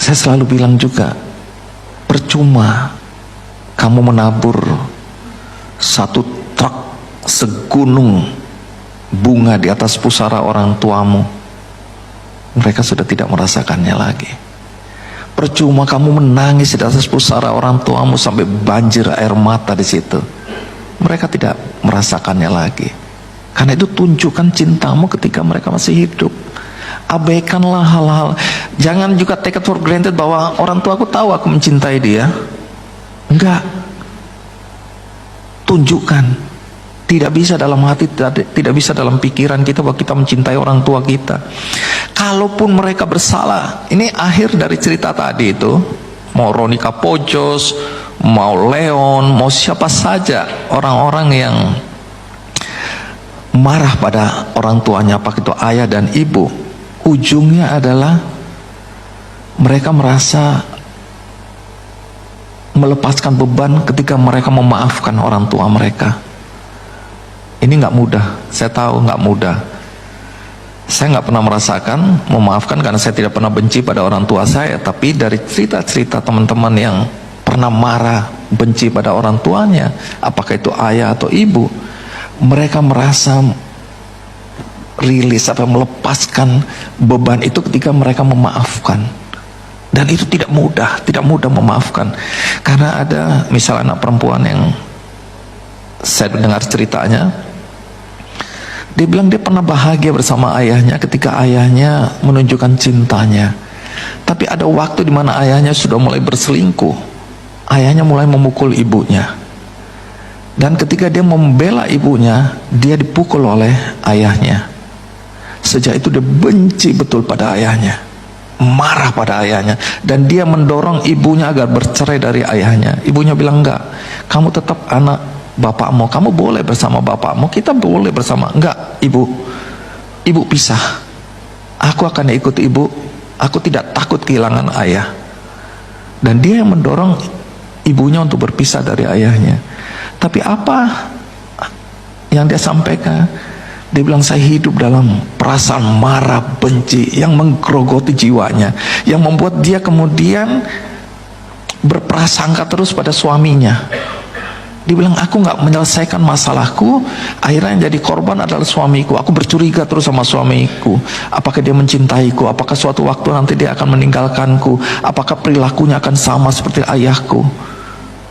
Saya selalu bilang juga, percuma kamu menabur satu truk segunung bunga di atas pusara orang tuamu, mereka sudah tidak merasakannya lagi. Percuma kamu menangis di atas pusara orang tuamu sampai banjir air mata di situ, mereka tidak merasakannya lagi. Karena itu tunjukkan cintamu ketika mereka masih hidup. Abaikanlah hal-hal. Jangan juga take it for granted bahwa orang tua aku tahu aku mencintai dia. Enggak. Tunjukkan. Tidak bisa dalam hati, tidak bisa dalam pikiran kita bahwa kita mencintai orang tua kita. Kalaupun mereka bersalah, ini akhir dari cerita tadi itu, mau Ronika Pojos, mau Leon, mau siapa saja orang-orang yang marah pada orang tuanya, apakah itu ayah dan ibu, ujungnya adalah mereka merasa melepaskan beban ketika mereka memaafkan orang tua mereka. Ini nggak mudah, saya tahu nggak mudah. Saya nggak pernah merasakan memaafkan karena saya tidak pernah benci pada orang tua saya. Tapi dari cerita-cerita teman-teman yang pernah marah, benci pada orang tuanya, apakah itu ayah atau ibu, mereka merasa rilis, melepaskan beban itu ketika mereka memaafkan. Dan itu tidak mudah memaafkan. Karena ada misalnya anak perempuan yang saya dengar ceritanya, dia bilang dia pernah bahagia bersama ayahnya ketika ayahnya menunjukkan cintanya. Tapi ada waktu di mana ayahnya sudah mulai berselingkuh. Ayahnya mulai memukul ibunya. Dan ketika dia membela ibunya, dia dipukul oleh ayahnya. Sejak itu dia benci betul pada ayahnya, marah pada ayahnya, dan dia mendorong ibunya agar bercerai dari ayahnya. Ibunya bilang, enggak, kamu tetap anak bapakmu, kamu boleh bersama bapakmu, kita boleh bersama. Enggak, ibu pisah, aku akan ikut ibu, aku tidak takut kehilangan ayah. Dan dia yang mendorong ibunya untuk berpisah dari ayahnya. Tapi apa yang dia sampaikan? Dia bilang, saya hidup dalam perasaan marah, benci yang menggerogoti jiwanya, yang membuat dia kemudian berprasangka terus pada suaminya. Dia bilang, aku nggak menyelesaikan masalahku, akhirnya yang jadi korban adalah suamiku. Aku bercuriga terus sama suamiku, apakah dia mencintaiku, apakah suatu waktu nanti dia akan meninggalkanku, apakah perilakunya akan sama seperti ayahku,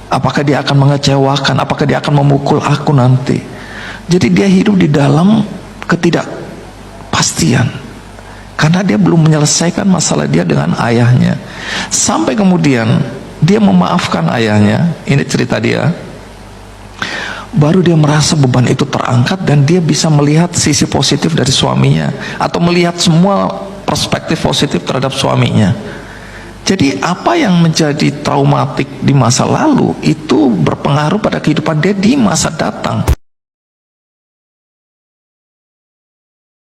apakah dia akan mengecewakan, apakah dia akan memukul aku nanti. Jadi dia hidup di dalam ketidakpastian karena dia belum menyelesaikan masalah dia dengan ayahnya. Sampai kemudian dia memaafkan ayahnya, ini cerita dia, baru dia merasa beban itu terangkat dan dia bisa melihat sisi positif dari suaminya, atau melihat semua perspektif positif terhadap suaminya. Jadi apa yang menjadi traumatik di masa lalu itu berpengaruh pada kehidupan dia di masa datang.